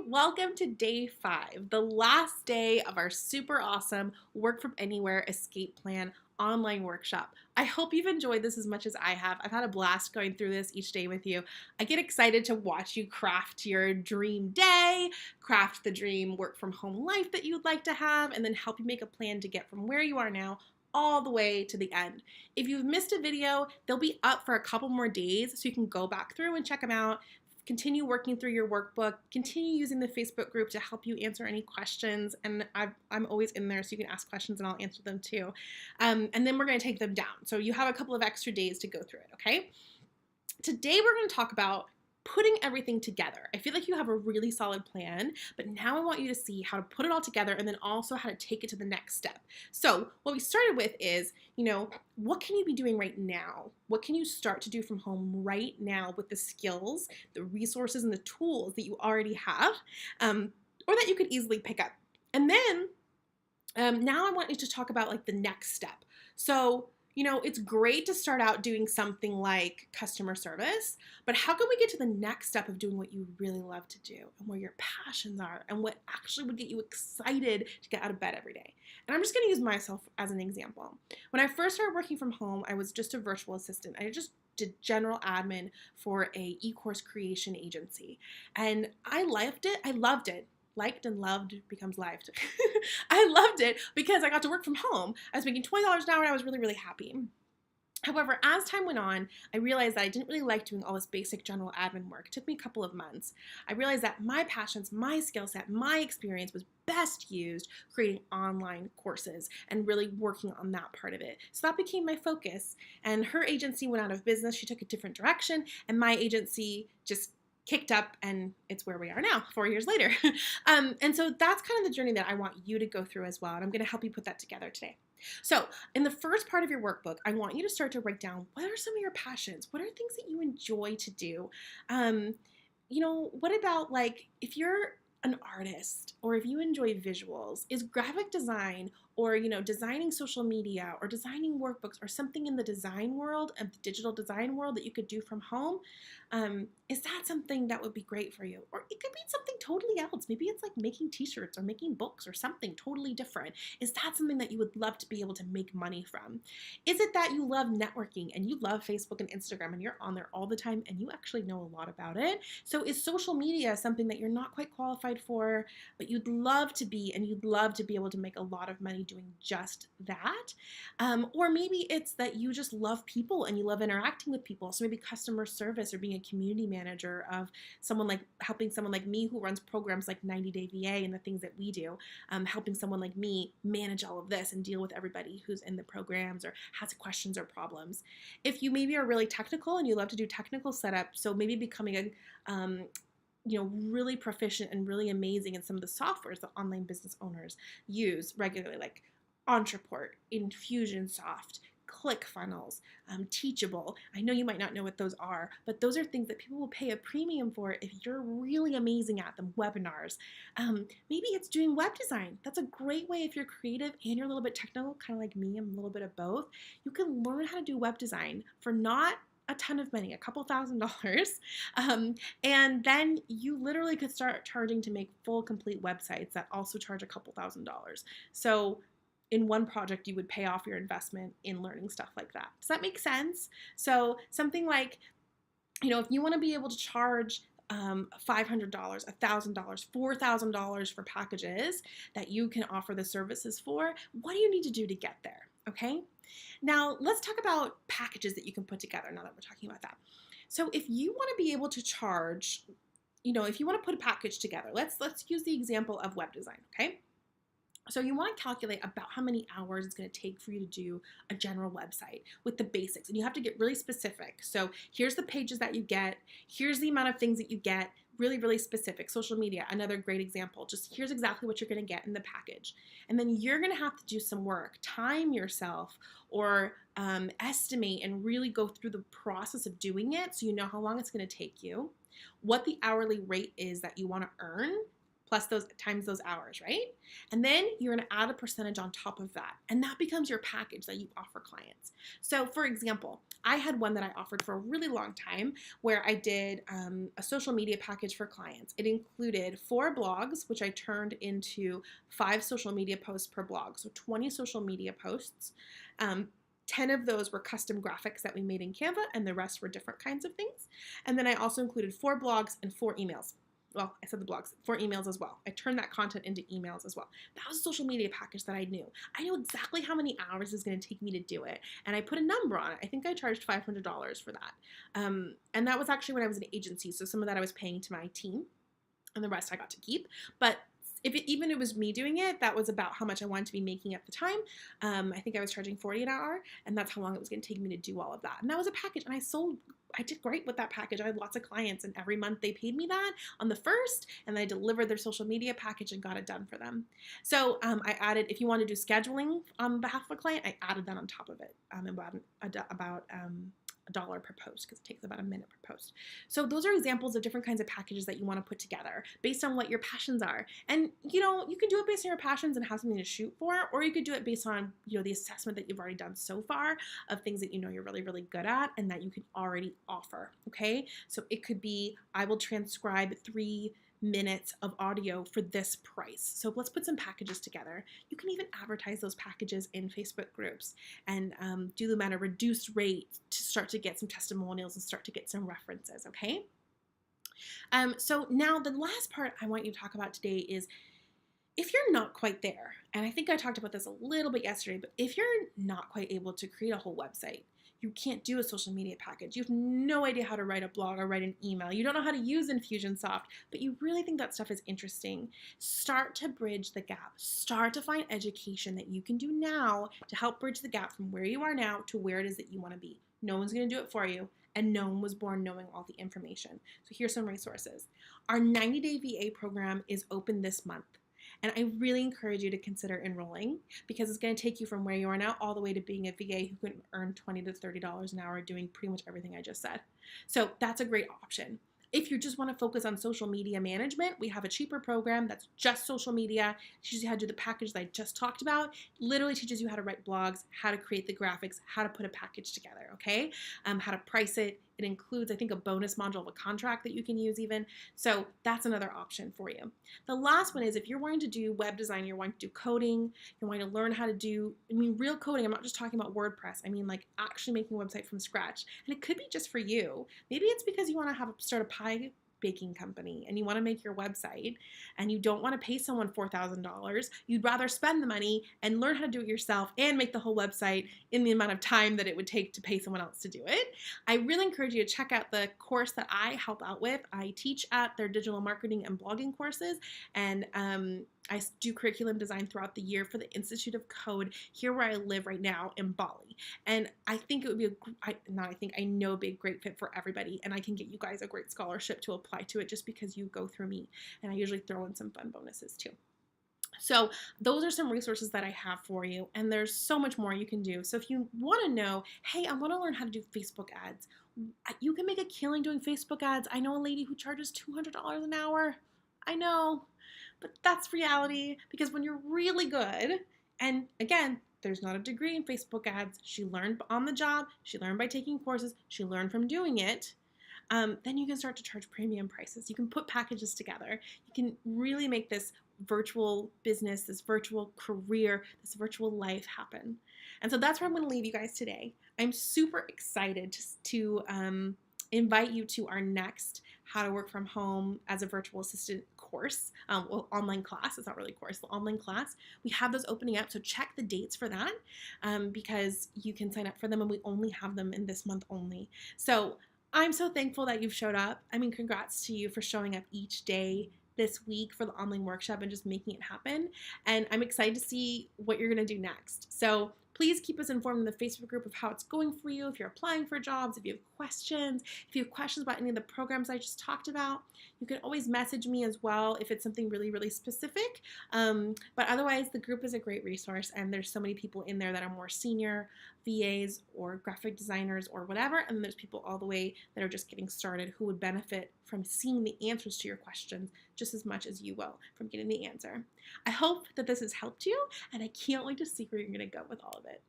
welcome to day 5, the last day of our super awesome Work From Anywhere Escape Plan online workshop. I hope you've enjoyed this as much as I have. I've had a blast going through this each day with you. I get excited to watch you craft your dream day, craft the dream work from home life that you'd like to have, and then help you make a plan to get from where you are now all the way to the end. If you've missed a video, they'll be up for a couple more days so you can go back through and check them out. Continue working through your workbook, continue using the Facebook group to help you answer any questions, and I'm always in there so you can ask questions and I'll answer them too. And then we're going to take them down. So you have a couple of extra days to go through it, okay? Today we're going to talk about putting everything together. I feel like you have a really solid plan, but now I want you to see how to put it all together and then also how to take it to the next step. So what we started with is, what can you be doing right now? What can you start to do from home right now with the skills, the resources, and the tools that you already have, or that you could easily pick up? And then now I want you to talk about like the next step. So it's great to start out doing something like customer service, but how can we get to the next step of doing what you really love to do and where your passions are and what actually would get you excited to get out of bed every day? And I'm just going to use myself as an example. When I first started working from home, I was just a virtual assistant. I just did general admin for a e-course creation agency. And I loved it. Liked and loved becomes lived. I loved it because I got to work from home. I was making $20 an hour and I was really, really happy. However, as time went on, I realized that I didn't really like doing all this basic general admin work. It took me a couple of months. I realized that my passions, my skill set, my experience was best used creating online courses and really working on that part of it. So that became my focus. And her agency went out of business. She took a different direction, and my agency just kicked up, and it's where we are now, 4 years later. And so that's kind of the journey that I want you to go through as well, and I'm going to help you put that together today. So in the first part of your workbook, I want you to start to write down, what are some of your passions? What are things that you enjoy to do? What about, like, if you're an artist or if you enjoy visuals, is graphic design or designing social media or designing workbooks or something in the design world, of the digital design world, that you could do from home, is that something that would be great for you? Or it could be something totally else. Maybe it's like making t-shirts or making books or something totally different. Is that something that you would love to be able to make money from? Is it that you love networking and you love Facebook and Instagram and you're on there all the time and you actually know a lot about it? So is social media something that you're not quite qualified for, but you'd love to be, and you'd love to be able to make a lot of money doing just that? Or maybe it's that you just love people and you love interacting with people. So maybe customer service or being a community manager of helping someone like me who runs programs like 90 Day VA and the things that we do, helping someone like me manage all of this and deal with everybody who's in the programs or has questions or problems. If you maybe are really technical and you love to do technical setup, so maybe becoming a really proficient and really amazing in some of the softwares that online business owners use regularly, like Entreport, Infusionsoft, ClickFunnels, Teachable. I know you might not know what those are, but those are things that people will pay a premium for if you're really amazing at them. Webinars. Maybe it's doing web design. That's a great way if you're creative and you're a little bit technical, kind of like me. I'm a little bit of both. You can learn how to do web design for not a ton of money, a couple $1,000s, and then you literally could start charging to make full, complete websites that also charge a couple $1,000s. So in one project, you would pay off your investment in learning stuff like that. Does that make sense? So something like, if you want to be able to charge $500, $1,000, $4,000 for packages that you can offer the services for, what do you need to do to get there? Okay. Now let's talk about packages that you can put together now that we're talking about that. So if you want to be able to charge, if you want to put a package together, let's use the example of web design, okay? So you want to calculate about how many hours it's going to take for you to do a general website with the basics. And you have to get really specific. So here's the pages that you get. Here's the amount of things that you get. Really, really specific. Social media, another great example. Just here's exactly what you're going to get in the package. And then you're going to have to do some work, time yourself, or estimate and really go through the process of doing it so you know how long it's going to take you, what the hourly rate is that you want to earn, plus those times those hours, right? And then you're going to add a percentage on top of that. And that becomes your package that you offer clients. So for example, I had one that I offered for a really long time where I did a social media package for clients. It included 4 blogs, which I turned into 5 social media posts per blog. So 20 social media posts. 10 of those were custom graphics that we made in Canva, and the rest were different kinds of things. And then I also included 4 blogs and 4 emails. Well, I said the blogs, 4 emails as well. I turned that content into emails as well. That was a social media package that I knew. I knew exactly how many hours it was going to take me to do it. And I put a number on it. I think I charged $500 for that. And that was actually when I was an agency. So some of that I was paying to my team and the rest I got to keep. But even if it was me doing it, that was about how much I wanted to be making at the time. I think I was charging $40 an hour, and that's how long it was going to take me to do all of that. And that was a package, and I did great with that package. I had lots of clients, and every month they paid me that on the first, and I delivered their social media package and got it done for them. So I added, if you want to do scheduling on behalf of a client, I added that on top of it, about $1 per post, because it takes about a minute per post. So those are examples of different kinds of packages that you want to put together based on what your passions are. And you can do it based on your passions and have something to shoot for, or you could do it based on the assessment that you've already done so far of things that you're really, really good at and that you can already offer. Okay, so it could be, I will transcribe 3 minutes of audio for this price. So let's put some packages together. You can even advertise those packages in Facebook groups and do them at a reduced rate to start to get some testimonials and start to get some references, okay? So now the last part I want you to talk about today is, if you're not quite there, and I think I talked about this a little bit yesterday, but if you're not quite able to create a whole website, you can't do a social media package, you have no idea how to write a blog or write an email, you don't know how to use Infusionsoft, but you really think that stuff is interesting, start to bridge the gap. Start to find education that you can do now to help bridge the gap from where you are now to where it is that you want to be. No one's going to do it for you, and no one was born knowing all the information. So here's some resources. Our 90-day VA program is open this month. And I really encourage you to consider enrolling, because it's going to take you from where you are now all the way to being a VA who can earn $20 to $30 an hour doing pretty much everything I just said. So that's a great option. If you just want to focus on social media management, we have a cheaper program that's just social media. It teaches you how to do the package that I just talked about. Literally teaches you how to write blogs, how to create the graphics, how to put a package together, okay? How to price it. It includes, I think, a bonus module of a contract that you can use even. So that's another option for you. The last one is, if you're wanting to do web design, you're wanting to do coding, you're wanting to learn how to do, real coding. I'm not just talking about WordPress. I mean, like actually making a website from scratch. And it could be just for you. Maybe it's because you want to start a pie baking company and you want to make your website and you don't want to pay someone $4,000. You'd rather spend the money and learn how to do it yourself and make the whole website in the amount of time that it would take to pay someone else to do it. I really encourage you to check out the course that I help out with. I teach at their digital marketing and blogging courses, and I do curriculum design throughout the year for the Institute of Code here where I live right now in Bali. And I think it would be I know it'd be a great fit for everybody, and I can get you guys a great scholarship to apply to it just because you go through me. And I usually throw in some fun bonuses too. So those are some resources that I have for you, and there's so much more you can do. So if you want to know, hey, I want to learn how to do Facebook ads, you can make a killing doing Facebook ads. I know a lady who charges $200 an hour. I know, but that's reality, because when you're really good, and again, there's not a degree in Facebook ads, she learned on the job, she learned by taking courses, she learned from doing it, then you can start to charge premium prices. You can put packages together. You can really make this virtual business, this virtual career, this virtual life happen. And so that's where I'm going to leave you guys today. I'm super excited to invite you to our next How to Work From Home as a Virtual Assistant course, online class. It's not really a course, the online class. We have those opening up, so check the dates for that, because you can sign up for them, and we only have them in this month only. So I'm so thankful that you've showed up. Congrats to you for showing up each day this week for the online workshop and just making it happen. And I'm excited to see what you're going to do next. So please keep us informed in the Facebook group of how it's going for you. If you're applying for jobs, if you have questions about any of the programs I just talked about, you can always message me as well if it's something really, really specific. But otherwise, the group is a great resource, and there's so many people in there that are more senior VAs or graphic designers or whatever, and then there's people all the way that are just getting started who would benefit from seeing the answers to your questions just as much as you will from getting the answer. I hope that this has helped you, and I can't wait to see where you're going to go with all of it.